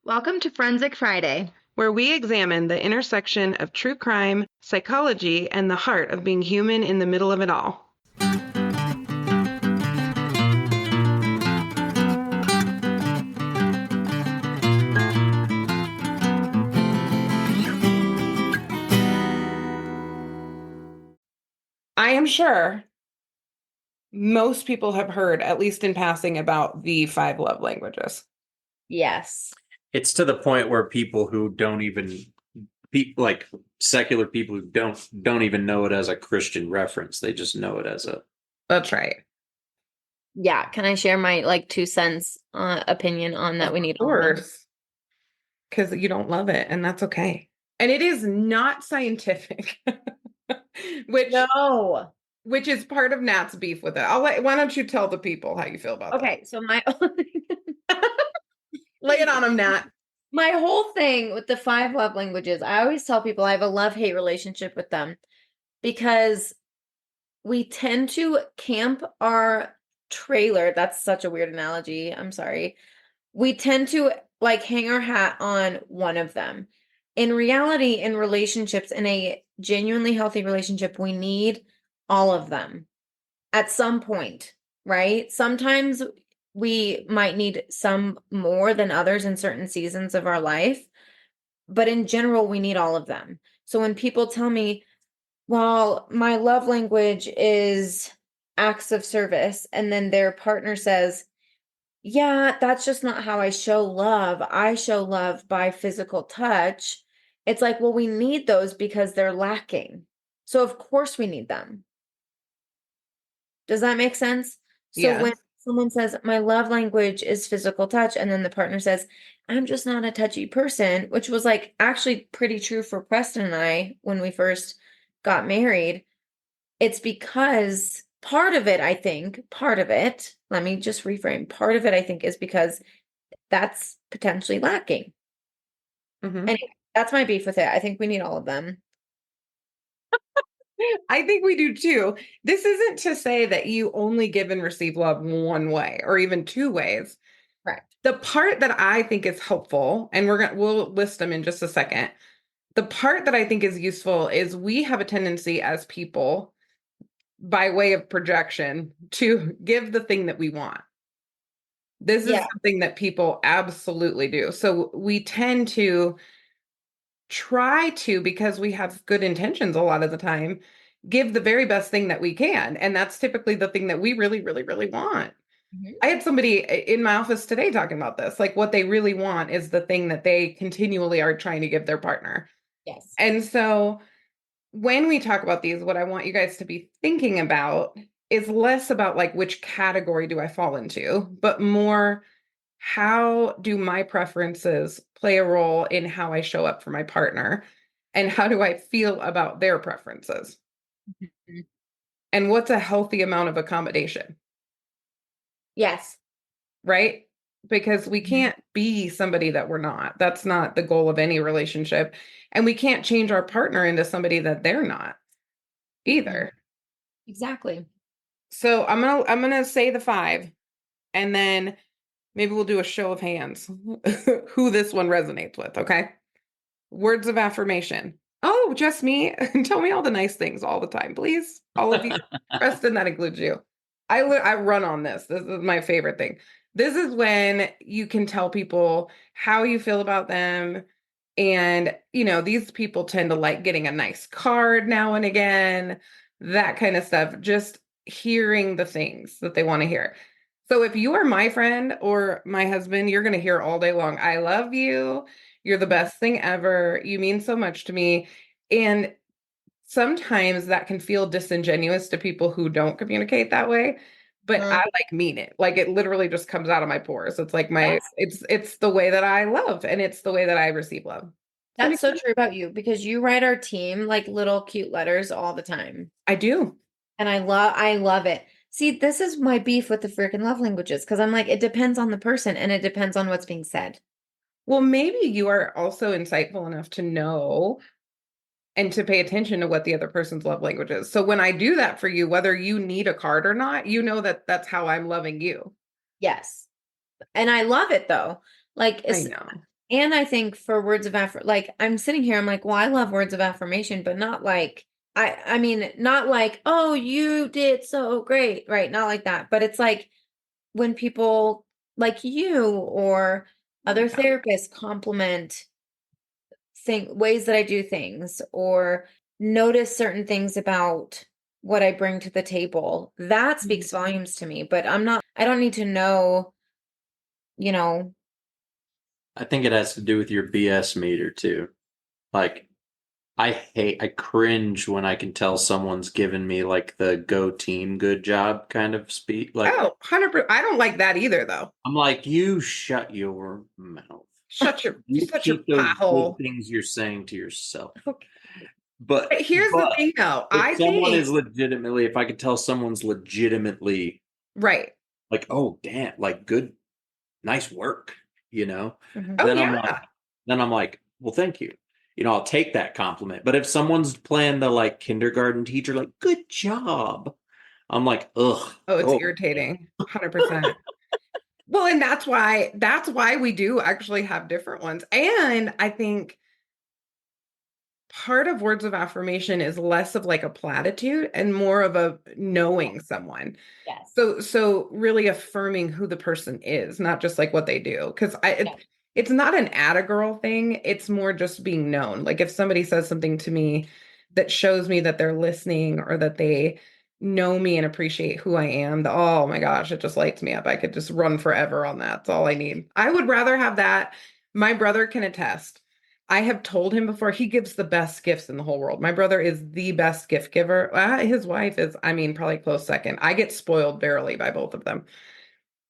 Welcome to Forensic Friday. Where we examine the intersection of true crime, psychology, and the heart of being human in the middle of it all. I am sure most people have heard, at least in passing, about the five love languages. Yes. It's to the point where people who don't even like secular people who don't even know it as a Christian reference. They just know it as a That's right. Yeah. Can I share my 2 cents opinion on that? Of We need all of them. course, because you don't love it, and that's okay. And it is not scientific, which No. which is part of Nat's beef with it. Why don't you tell the people how you feel about that? Okay. So my Lay it on them, Nat. my whole thing with the five love languages, I always tell people I have a love-hate relationship with them because we tend to camp our trailer. That's such a weird analogy. I'm sorry. We tend to hang our hat on one of them. In reality, in relationships, in a genuinely healthy relationship, we need all of them at some point, right? Sometimes we might need some more than others in certain seasons of our life, but in general, we need all of them. So when people tell me, well, my love language is acts of service, and then their partner says, yeah, that's just not how I show love. I show love by physical touch. It's like, well, we need those because they're lacking. So of course we need them. Does that make sense? So when Yes. someone says, my love language is physical touch, and then the partner says, I'm just not a touchy person, which was actually pretty true for Preston and I when we first got married. It's because part of it, let me just reframe. Part of it, I think, is because that's potentially lacking. Mhm. Anyway, that's my beef with it. I think we need all of them. I think we do too. This isn't to say that you only give and receive love one way or even two ways. Right. The part that I think is helpful, and we'll list them in just a second. The part that I think is useful is we have a tendency as people, by way of projection, to give the thing that we want. This is Yeah. something that people absolutely do. So we tend to try to, because we have good intentions a lot of the time, give the very best thing that we can. And that's typically the thing that we really, really, really want. Mhm. I had somebody in my office today talking about this. Like, what they really want is the thing that they continually are trying to give their partner. Yes. And so when we talk about these, what I want you guys to be thinking about is less about like which category do I fall into, but more how do my preferences play a role in how I show up for my partner? And how do I feel about their preferences? Mhm. And what's a healthy amount of accommodation, Yes. right? Because we Mhm. can't be somebody that we're not. That's not the goal of any relationship. And we can't change our partner into somebody that they're not Mhm. either. Exactly. So I'm gonna say the five, and then maybe we'll do a show of hands who this one resonates with, okay? Words of affirmation. Oh, just me. Tell me all the nice things all the time, please. All of you. Preston, that includes you. I run on this. This is my favorite thing. This is when you can tell people how you feel about them. And, these people tend to like getting a nice card now and again, that kind of stuff. Just hearing the things that they want to hear. So if you are my friend or my husband, you're going to hear all day long, I love you. You're the best thing ever. You mean so much to me. And sometimes that can feel disingenuous to people who don't communicate that way, but I Mhm. mean it. Like it literally just comes out of my pores. It's like That's it's the way that I love, and it's the way that I receive love. Does that make that's so sense? true about you because you write our team little cute letters all the time. I do. And I love it. See, this is my beef with the freaking love languages because I'm like, it depends on the person and it depends on what's being said. Well, maybe you are also insightful enough to know and to pay attention to what the other person's love language is. So when I do that for you, whether you need a card or not, you know that that's how I'm loving you. Yes. And I love it though. Like I it's know. And I think for words of affirmation, like I'm sitting here, I'm like, well, I love words of affirmation, but not like I mean, not like, oh, you did so great, right? Not like that. But it's like when people like you or other Yeah. therapists compliment ways that I do things or notice certain things about what I bring to the table. That speaks volumes to me, but I don't need to know, you know, I think it has to do with your BS meter too. Like, I cringe when I can tell someone's given me like the go team, good job kind of speech. Like, Oh, 100%. I don't like that either, though. I'm like, you shut your mouth. Shut your You keep those good pothole. things you're saying to yourself. okay. But But here's the thing, though. I if someone think is legitimately, if I could tell someone's legitimately right. like, oh damn, like good, nice work, Mhm. Oh then yeah. I'm like, well, thank you. I'll take that compliment. But if someone's playing the like kindergarten teacher, like, good job, I'm like, ugh. Oh, it's Oh, irritating. 100%. Well, and that's why we do actually have different ones. And I think part of words of affirmation is less of like a platitude and more of a knowing someone. Yes. So really affirming who the person is, not just like what they do. Because it's not an atta girl thing. It's more just being known. Like if somebody says something to me that shows me that they're listening or that they know me and appreciate who I am, oh my gosh, it just lights me up. I could just run forever on that. That's all I need. I would rather have that. My brother can attest. I have told him before, he gives the best gifts in the whole world. My brother is the best gift giver. His wife is, I mean, probably close second. I get spoiled barely by both of them.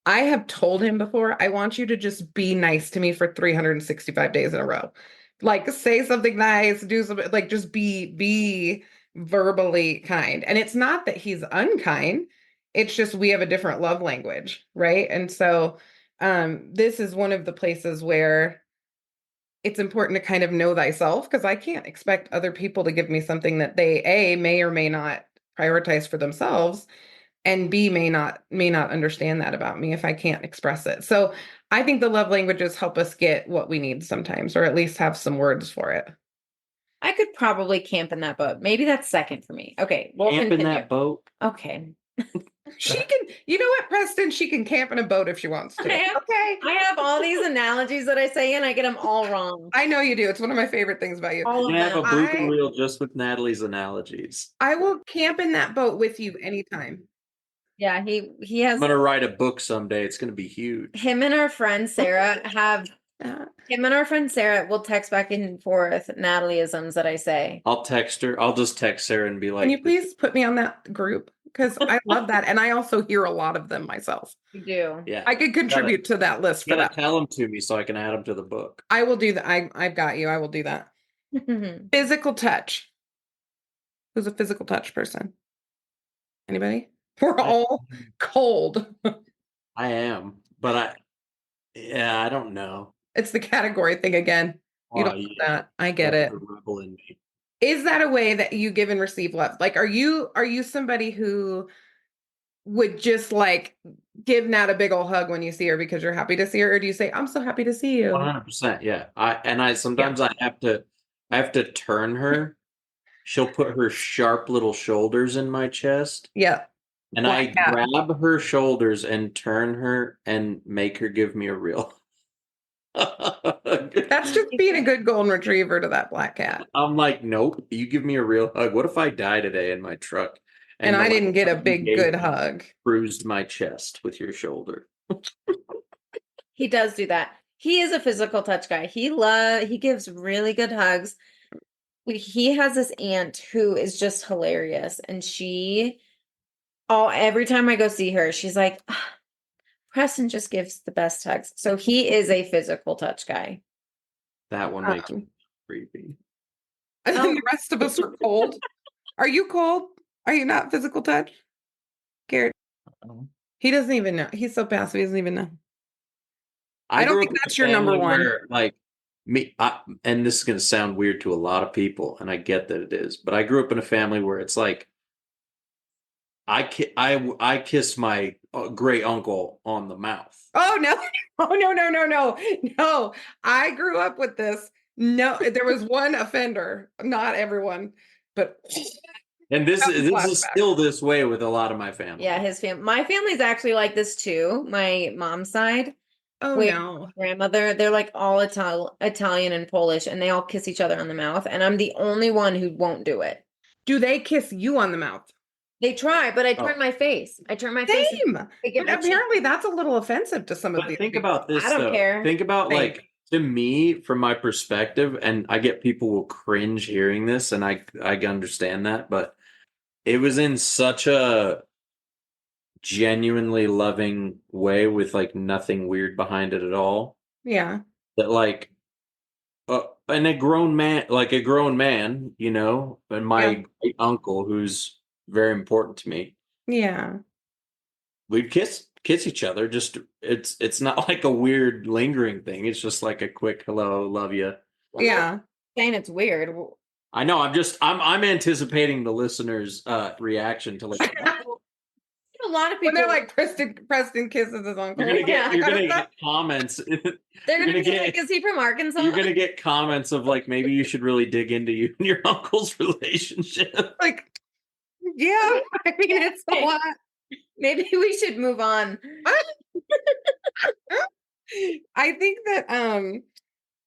I have told him before, I want you to just be nice to me for 365 days in a row. Like say something nice, do something, like just be verbally kind. And it's not that he's unkind. It's just we have a different love language, right? And so this is one of the places where it's important to kind of know thyself because I can't expect other people to give me something that they A may or may not prioritize for themselves and B may not understand that about me if I can't express it. So I think the love languages help us get what we need sometimes or at least have some words for it. I could probably camp in that boat. Maybe that's second for me. Okay, we'll camp in continue. that boat. Okay. She can, you know what, Preston? She can camp in a boat if she wants to. Okay. I have all these analogies that I say and I get them all wrong. I know you do. It's one of my favorite things about you. All You of have a them. blooper reel just with Natalie's analogies. I will camp in that boat with you anytime. Yeah, he I'm has gonna write a book someday. It's gonna be huge. him and our friend Sarah have him and our friend Sarah will text back and forth Natalieisms that I say. I'll text her. I'll just text Sarah and be like, Can you please put me on that group? Because I love that. And I also hear a lot of them myself. You do. yeah, I could contribute to that list for gotta that. tell them to me so I can add them to the book. I will do that. I've got you. I will do that. Physical touch. Who's a physical touch person? Anybody? We're all cold. I am, but I don't know. It's the category thing again. You don't know that. I get it. The rebel in me. Is that a way that you give and receive love? Like, are you somebody who would just like give Nat a big old hug when you see her because you're happy to see her, or do you say, "I'm so happy to see you"? 100%. Yeah. I sometimes I have to turn her. She'll put her sharp little shoulders in my chest. Yeah. And Black I cat. grab her shoulders and turn her and make her give me a real. That's just being a good golden retriever to that black cat. I'm like, nope, you give me a real hug. What if I die today in my truck And I didn't get a hug you big gave good me hug. bruised my chest with your shoulder? He does do that. He is a physical touch guy. He gives really good hugs. He has this aunt who is just hilarious, and every time I go see her, she's like, "Ah, Preston just gives the best hugs." So he is a physical touch guy. That one makes me creepy. And then the rest of us are cold. Are you cold? Are you not physical touch? Garrett. He doesn't even know. He's so passive. He doesn't even know. I don't grew think up in a that's your number family one. where, like and this is going to sound weird to a lot of people, and I get that it is, but I grew up in a family where it's like I kiss my great uncle on the mouth. Oh no. Oh no. I grew up with this. No, there was one offender, not everyone, but And this that was is flashback. still this way with a lot of my family. Yeah, my family's actually like this too. My mom's side Oh with no. grandmother, they're like all Italian and Polish, and they all kiss each other on the mouth, and I'm the only one who won't do it. Do they kiss you on the mouth? They try, but I turn Oh. my face. I turn my face. Same. They get But my cheek. apparently that's a little offensive to some of But these think people. about this, I don't though. care. Think about, Same. like, to me, from my perspective, and I get people will cringe hearing this, and I understand that, but it was in such a genuinely loving way with, like, nothing weird behind it at all. Yeah. That, like, and a grown man, you know, and my great uncle, who's very important to me, Yeah. we'd kiss each other. Just it's not like a weird lingering thing. It's just like a quick hello, love you. I'm not Yeah. saying it's weird. I know. I'm anticipating the listeners' reaction to, like, A lot of When people they're like Preston kisses his uncle. you're Yeah. gonna get comments. they're you're gonna gonna be get like, "Is he from Arkansas?" you're gonna get comments of, like, maybe you should really dig into you and your uncle's relationship. Like, yeah, I mean it's a lot. Maybe we should move on. I think that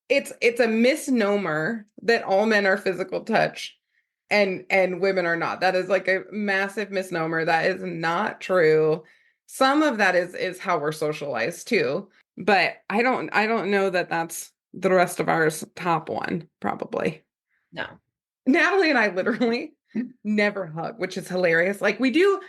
it's a misnomer that all men are physical touch and women are not. That is like a massive misnomer. That is not true. Some of that is how we're socialized too, but I don't know that that's the rest of ours top one probably. No. Natalie and I literally never hug, which is hilarious. Like we do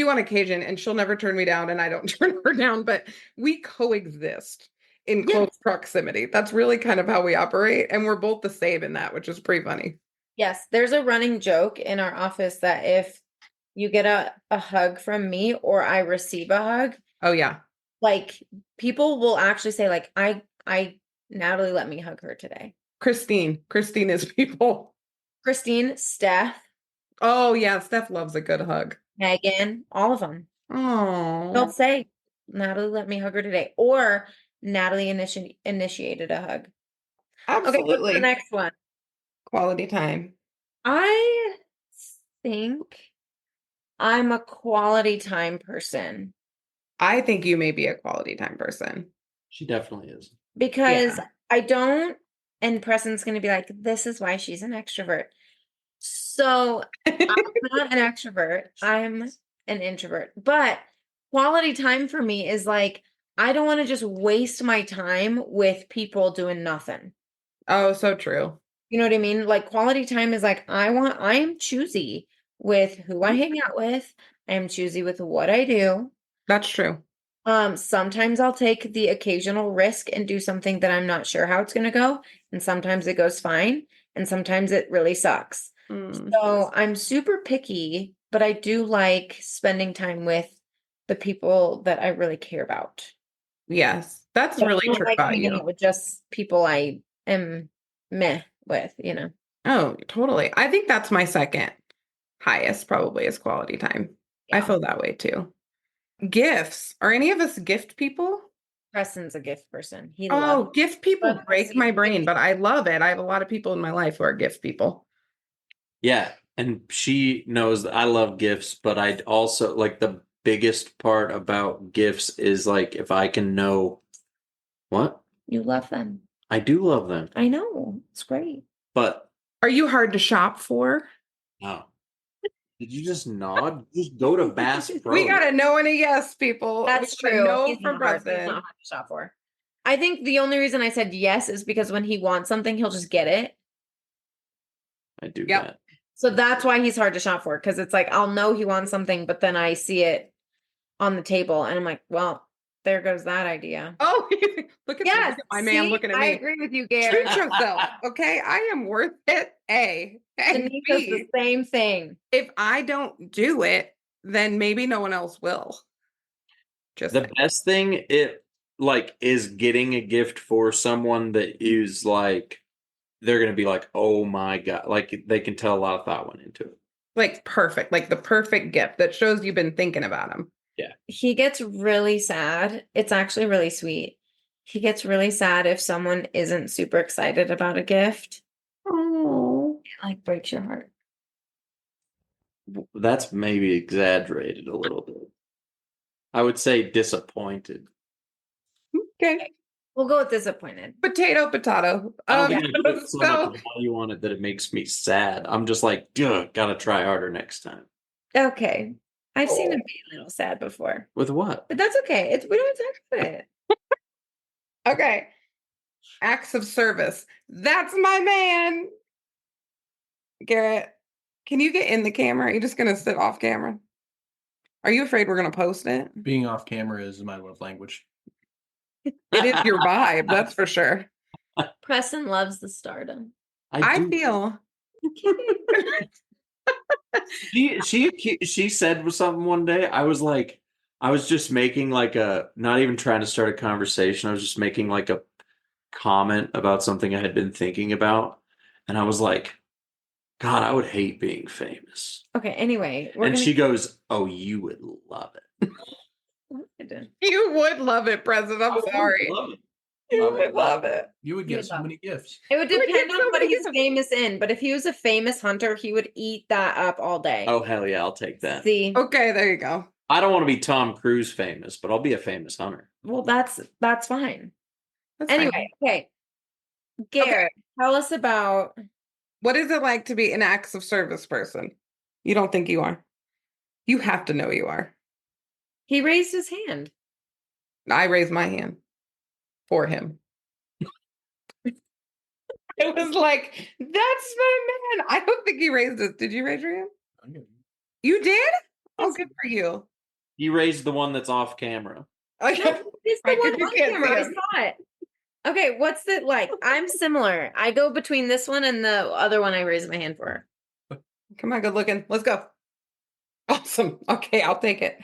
on occasion, and she'll never turn me down, and I don't turn her down, but we coexist in close proximity. That's really kind of how we operate, and we're both the same in that, which is pretty funny. Yes, there's a running joke in our office that if you get a hug from me or I receive a hug, Oh yeah. like people will actually say like I Natalie let me hug her today. Christine is people. Christine, Steph, Oh yeah, Steph loves a good hug. Megan, all of them. They'll Oh, say Natalie let me hug her today or Natalie initiated a hug. Okay, what's absolutely. the next one? Quality time. I think I'm a quality time person I think you may be a quality time person. She definitely is. because Yeah. I don't, and Preston's going to be like, this is why she's an extrovert. So I'm not an extrovert, I'm an introvert. But quality time for me is like, I don't want to just waste my time with people doing nothing. Oh, so true. You know what I mean? Like quality time is like I am choosy with who I hang out with. I am choosy with what I do. That's true. Sometimes I'll take the occasional risk and do something that I'm not sure how it's going to go, and sometimes it goes fine, and sometimes it really sucks. Mm. So I'm super picky, but I do like spending time with the people that I really care about. Yes, that's So I really don't true like about hanging you. out with just people I am meh with, you know. Oh, totally. I think that's my second highest, probably, is quality time. I Yeah. feel that way too. Gifts. Are any of us gift people? Preston's a gift person. He Oh, loves gift people loves break receiving my brain, gifts. but I love it. I have a lot of people in my life who are gift people. Yeah, and she knows that I love gifts, but I'd also like the biggest part about gifts is like if I can know what You love them. I do love them, I know. It's great. but Are you hard to shop for? no. Did you just nod? Just go to Bass Pro. We got a no and a yes, people. That's We got a true. No He's from not hard Preston. to shop for. I think the only reason I said yes is because when he wants something, he'll just get it. I do Yep. that. So that's why he's hard to shop for, because it's like I'll know he wants something, but then I see it on the table and I'm like, well, there goes that idea. Oh, look at Yes, my man looking at I me. agree with you, Treat Gary. yourself, okay? I am worth it. A. And Denise does the B, same thing. if I don't do it, then maybe no one else will. Just The saying. best thing is getting a gift for someone that is like they're gonna be like, oh my god, like they can tell a lot of thought went into it. Like perfect, like the perfect gift that shows you've been thinking about them. Yeah. He gets really sad. It's actually really sweet. He gets really sad if someone isn't super excited about a gift. Oh. It like breaks your heart. That's maybe exaggerated a little bit. I would say disappointed. Okay. We'll go with disappointed. Potato, potato. I don't think I put so much so value on it that it makes me sad. I'm just like, gotta try harder next time. Okay. I've seen him Oh. be a little sad before. With what? But that's okay. We don't talk about it. Okay. Acts of service. That's my man. Garrett, can you get in the camera? Are you just gonna sit off camera? Are you afraid we're gonna post it? Being off camera is my love language. It is your vibe, that's for sure. Preston loves the stardom. I do. feel She said something one day. I was just making like not even trying to start a conversation. I was just making like a comment about something I had been thinking about. And I was like, God, I would hate being famous. Okay, anyway. And she goes, oh, you would love it. you would love it, President. I'm sorry. You would love it. You would You get would so love many gifts. It would You would depend get so on what many he's gifts. famous in, but if he was a famous hunter, he would eat that up all day. Oh, hell yeah, I'll take that. See? Okay, there you go. I don't want to be Tom Cruise famous, but I'll be a famous hunter. Well, that's fine. That's Anyway, fine. okay. Garrett, tell us about What is it like to be an acts of service person? You don't think you are? You have to know you are. he raised his hand. I raised my hand for him. It was like, that's my man. I don't think he raised it. Did you raise your hand? You did? Oh, good for you. You raised the one that's off camera. Oh, yeah. It's Right, the 'cause one you on can't camera. see I him. saw it. Okay, what's it like? I'm similar. I go between this one and the other one I raised my hand for. Come on, good looking. Let's go. Awesome. Okay, I'll take it.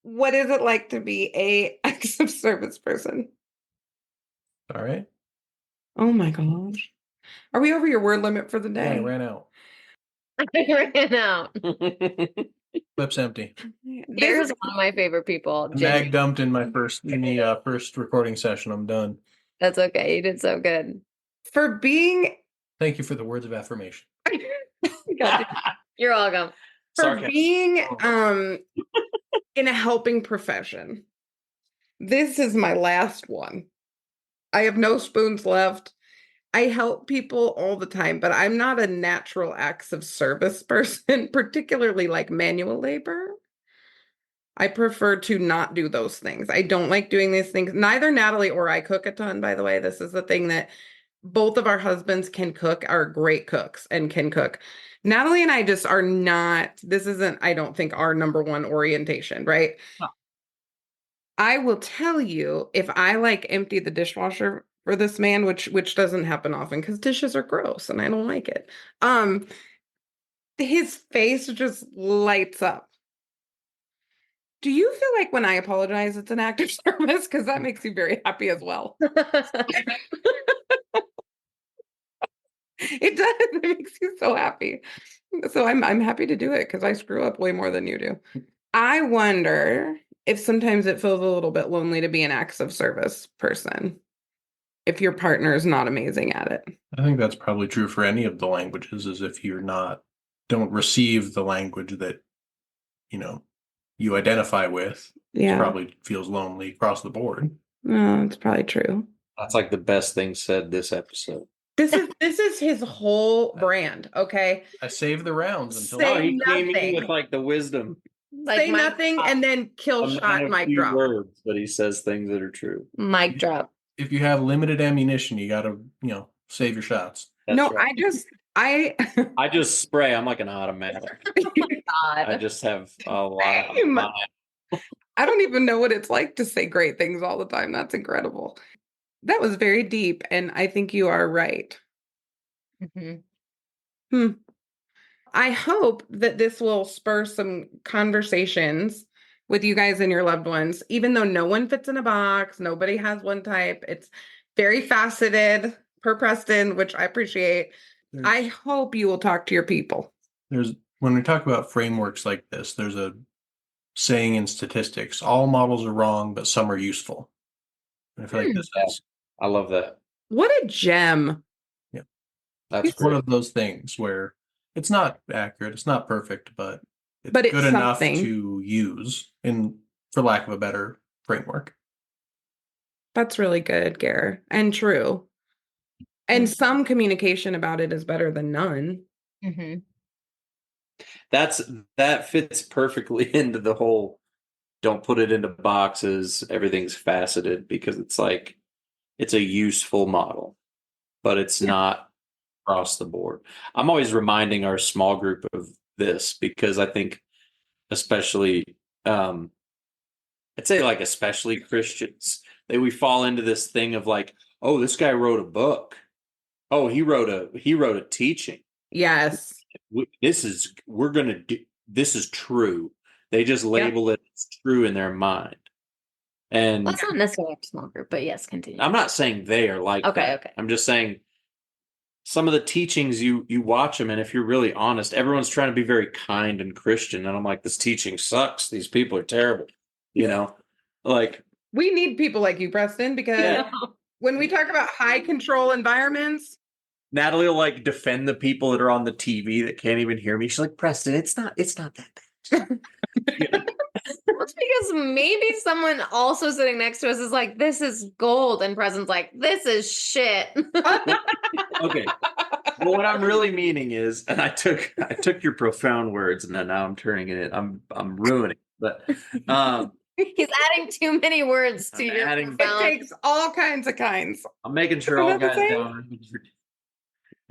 What is it like to be a acts of service person? All right. Oh my gosh. Are we over your word limit for the Yeah, I day? ran out. I ran out. Clip's empty. Garrett's one of my favorite people. Mag Genuinely. dumped in my first recording session. I'm done. That's okay. You did so good. For being Thank you for the words of affirmation. You're welcome. for Sarcasm. being in a helping profession. This is my last one. I have no spoons left. I help people all the time, but I'm not a natural acts of service person, particularly like manual labor. I prefer to not do those things. I don't like doing these things. Neither Natalie or I cook a ton, by the way. This is the thing that both of our husbands can cook, are great cooks and can cook. Natalie and I just are not, this isn't, I don't think, our number one orientation, right? Huh. I will tell you, if I like empty the dishwasher for this man, which doesn't happen often because dishes are gross and I don't like it. His face just lights up. Do you feel like when I apologize, it's an act of service? Because that makes you very happy as well. It does. It makes you so happy. So I'm happy to do it because I screw up way more than you do. I wonder if sometimes it feels a little bit lonely to be an acts of service person if your partner is not amazing at it. I think that's probably true for any of the languages, is if you're don't receive the language that, you identify with, Yeah. it probably feels lonely across the board. No, it's probably true. That's like the best thing said this episode. This is his whole brand, okay? I save the rounds until Say Oh, he came in nothing. with like the wisdom. Say nothing and then kill A man shot of mic few drop. words, but he says things that are true. Mic drop. if you have limited ammunition, you got to, save your shots. That's No, right. I I just spray. I'm like an automatic. I God. just have a lot of Same. mine. I don't even know what it's like to say great things all the time. That's incredible. That was very deep, and I think you are right. Mhm. I hope that this will spur some conversations with you guys and your loved ones, even though no one fits in a box, nobody has one type. It's very faceted per Preston, which I appreciate. I hope you will talk to your people. When we talk about frameworks like this, there's a saying in statistics, all models are wrong, but some are useful. And I feel like this is I love that. What a gem. That's it's one great. of those things where it's not accurate, it's not perfect, but it's But it's good enough something. to use in, for lack of a better framework. That's really good, Gare, and true. And some communication about it is better than none. Mm-hmm. That fits perfectly into the whole don't put it into boxes, everything's faceted, because it's like it's a useful model, but it's not across the board. I'm always reminding our small group of this because I think especially I'd say like especially Christians, that we fall into this thing of like, oh, this guy wrote a book. Oh, he wrote a teaching. Yes. We're gonna do this is true. They just label it as true in their mind. And That's not necessarily a small group, but yes, continue. I'm not saying they are like Okay, that. okay. I'm just saying some of the teachings you watch them, and if you're really honest, everyone's trying to be very kind and Christian, and I'm like, this teaching sucks. These people are terrible. You know, like We need people like you, Preston, because Yeah. when we talk about high control environments, Natalie will like defend the people that are on the TV that can't even hear me. She's like, Preston, it's not that bad. That's because maybe someone also sitting next to us is like, this is gold. And Preston's like, this is shit. Okay. Well, what I'm really meaning is, and I took your profound words, and then now I'm turning it. I'm ruining. But He's adding too many words to I'm your adding- it profound. takes all kinds of kinds. I'm making sure Isn't all that the guys saying?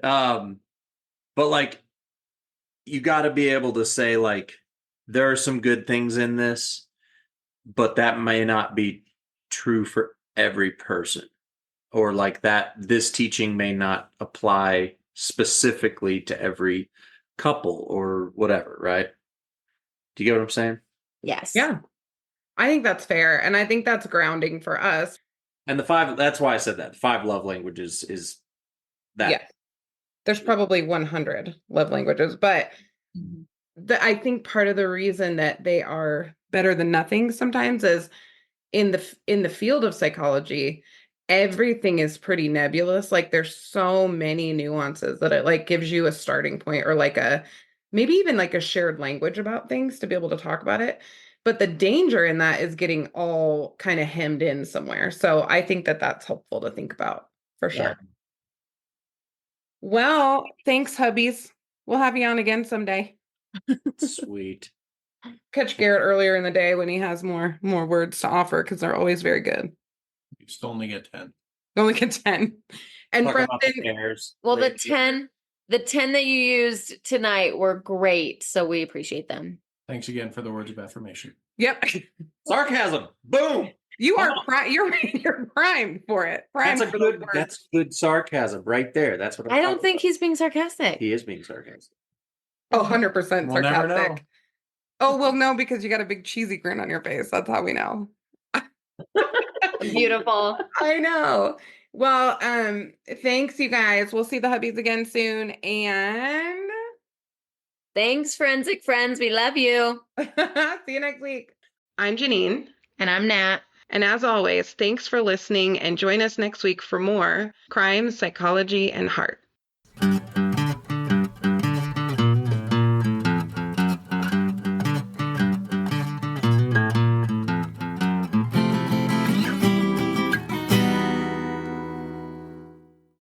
down. But like, you got to be able to say like, there are some good things in this, but that may not be true for every person, or like that this teaching may not apply specifically to every couple or whatever, right? Do you get what I'm saying? Yes. Yeah. I think that's fair. And I think that's grounding for us. And that's why I said that. The 5 love languages is that. Yeah. There's probably 100 love languages, but I think part of the reason that they are better than nothing sometimes is in the field of psychology, everything is pretty nebulous. Like there's so many nuances that it like gives you a starting point or like maybe even like a shared language about things to be able to talk about it. But the danger in that is getting all kind of hemmed in somewhere. So I think that that's helpful to think about for sure. Yeah. Well, thanks, hubbies. We'll have you on again someday. Sweet. Catch Garrett earlier in the day when he has more words to offer because they're always very good. You still only get 10. Only get 10. And Talk about the Preston, pairs. Well, the 10 that you used tonight were great. So we appreciate them. Thanks again for the words of affirmation. yep, Sarcasm. Boom. you Come are you're primed for it. Primed for those words. That's good sarcasm right there. That's what I don't talking think about. he's being sarcastic. He is being sarcastic. Oh, 100% We'll never know. sarcastic. Oh, well, no, because you got a big cheesy grin on your face. That's how we know. Beautiful. I know. Well, thanks, you guys. We'll see the hubbies again soon. And Thanks, forensic friends. We love you. see you next week. I'm Janine. And I'm Nat. And as always, thanks for listening and join us next week for more crime, psychology, and heart.